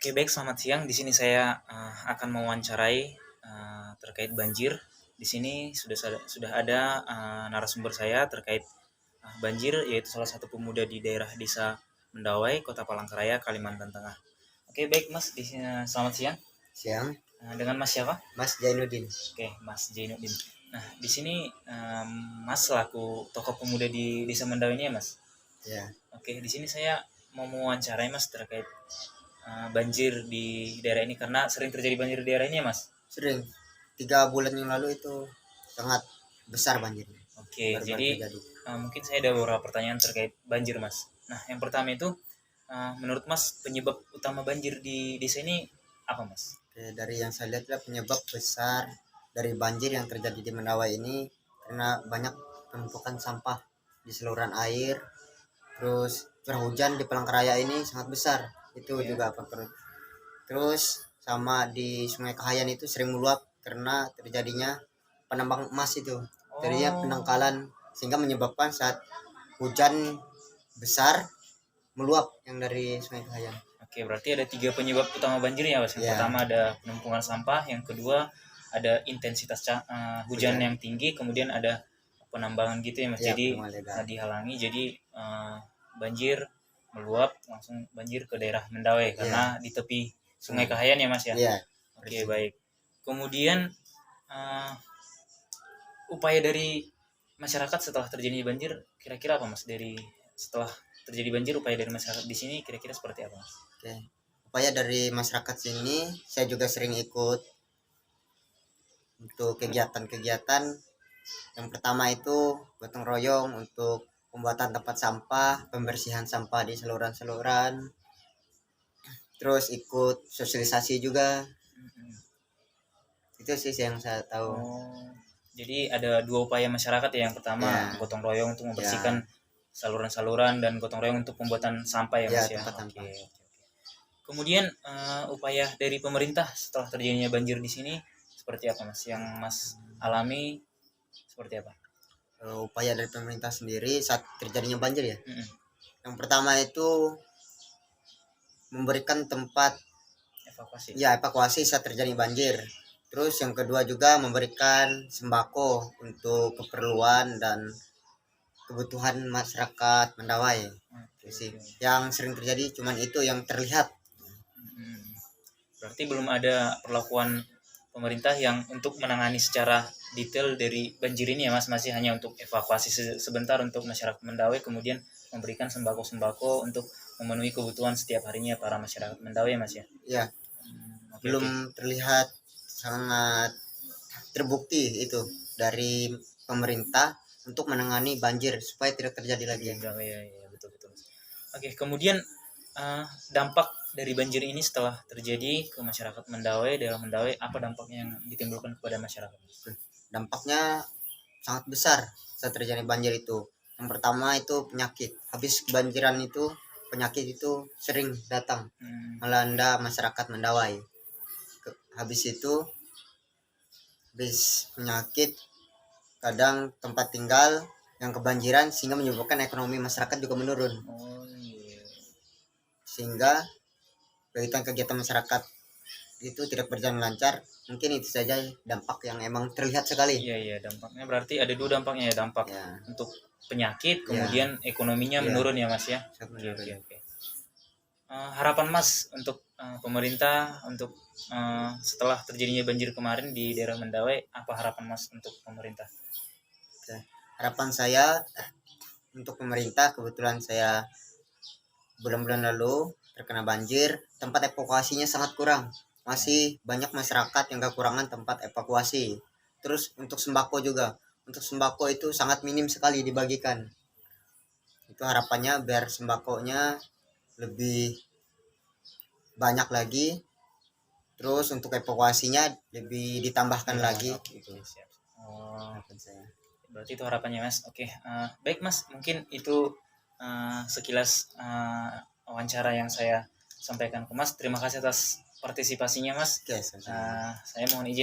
Oke, baik, selamat siang. Di sini saya akan mewawancarai terkait banjir. Di sini sudah ada narasumber saya terkait banjir, yaitu salah satu pemuda di daerah Desa Mendawai, Kota Palangkaraya, Kalimantan Tengah. Oke, baik Mas. Di sini selamat siang. Siang, Dengan Mas siapa? Mas Jainuddin. Oke, Mas Jainuddin. Nah, di sini Mas selaku tokoh pemuda di Desa Mendawai ini ya, Mas. Ya, Oke, di sini saya mau mewawancarai Mas terkait banjir di daerah ini karena sering terjadi banjir di daerah ini ya Mas. sering. 3 bulan yang lalu itu sangat besar banjirnya. Oke, Baru-baru jadi terjadi. mungkin saya ada beberapa pertanyaan terkait banjir Mas. Nah, yang pertama itu menurut Mas penyebab utama banjir di desa ini apa Mas? Oke, dari yang saya lihat penyebab besar dari banjir yang terjadi di Mendawai ini karena banyak penumpukan sampah di saluran air. Terus curah hujan di Palangkaraya ini sangat besar. Itu Ya. juga faktor. Terus sama di Sungai Kahayan itu sering meluap karena terjadinya penambang emas itu. Jadinya Oh, penangkalan sehingga menyebabkan saat hujan besar meluap yang dari Sungai Kahayan. oke, berarti ada 3 penyebab utama banjir ya Mas. Yang Ya, pertama ada penumpukan sampah, yang kedua ada intensitas hujan hujan. yang tinggi, kemudian ada penambangan gitu ya Mas. Ya, Jadi penemuan legal. dihalangi, jadi banjir meluap langsung banjir ke daerah Mendawai karena di tepi Sungai Kahayan ya Mas ya. Iya, Oke, baik. Kemudian uh, upaya dari masyarakat setelah terjadi banjir kira-kira apa Mas? Dari setelah terjadi banjir upaya dari masyarakat di sini kira-kira seperti apa Mas? oke. Upaya dari masyarakat sini, saya juga sering ikut untuk kegiatan-kegiatan. Yang pertama itu gotong royong untuk pembuatan tempat sampah, pembersihan sampah di saluran-saluran. Terus ikut sosialisasi juga. Itu sih yang saya tahu. Oh, jadi ada 2 upaya masyarakat ya. Yang pertama Ya, gotong royong untuk membersihkan ya, saluran-saluran dan gotong royong untuk pembuatan sampah ya ya, Mas ya. tempat Oke. sampah. Kemudian upaya dari pemerintah setelah terjadinya banjir di sini seperti apa Mas? Yang Mas alami seperti apa? Upaya dari pemerintah sendiri saat terjadinya banjir ya. Mm-mm. Yang pertama itu memberikan tempat Evakuasi. evakuasi saat terjadi banjir. Terus yang kedua juga memberikan sembako untuk keperluan dan kebutuhan masyarakat Mendawai. Oke, Sih. oke. Yang sering terjadi cuman itu yang terlihat. Berarti belum ada perlakuan pemerintah yang untuk menangani secara detail dari banjir ini ya Mas, masih hanya untuk evakuasi sebentar untuk masyarakat Mendawai, kemudian memberikan sembako-sembako untuk memenuhi kebutuhan setiap harinya para masyarakat Mendawai ya Mas ya. Ya, Oke, belum oke. terlihat sangat terbukti itu dari pemerintah untuk menangani banjir supaya tidak terjadi lagi. Ya, ya, betul betul. Oke, kemudian dampak dari banjir ini setelah terjadi ke masyarakat Mendawai, daerah Mendawai, apa dampaknya yang ditimbulkan kepada masyarakat? Dampaknya sangat besar saat terjadi banjir itu. Yang pertama itu penyakit. Habis kebanjiran itu penyakit itu sering datang melanda masyarakat Mendawai. Habis itu habis penyakit kadang tempat tinggal yang kebanjiran sehingga menyebabkan ekonomi masyarakat juga menurun. Oh iya. Sehingga kegiatan masyarakat itu tidak berjalan lancar. Mungkin itu saja dampak yang emang terlihat sekali. Iya, iya, dampaknya berarti ada 2 dampaknya ya, dampak Ya, untuk penyakit, ya, kemudian ekonominya ya, menurun ya Mas ya. sangat Oke, menurun. oke, oke. Harapan Mas untuk pemerintah untuk setelah terjadinya banjir kemarin di daerah Mendawai, apa harapan Mas untuk pemerintah? Oke. Harapan saya untuk pemerintah, kebetulan saya bulan-bulan lalu terkena banjir, tempat evakuasinya sangat kurang. Masih banyak masyarakat yang kekurangan tempat evakuasi. Terus untuk sembako juga. Untuk sembako itu sangat minim sekali dibagikan. Itu harapannya biar sembakonya lebih banyak lagi. Terus untuk evakuasinya lebih ditambahkan lagi. Gitu. Siap. Oh, Harapan saya. berarti itu harapannya Mas. Oke, baik Mas, mungkin itu sekilas wawancara yang saya sampaikan ke Mas. Terima kasih atas partisipasinya Mas. Oke, sama-sama. Saya mohon izin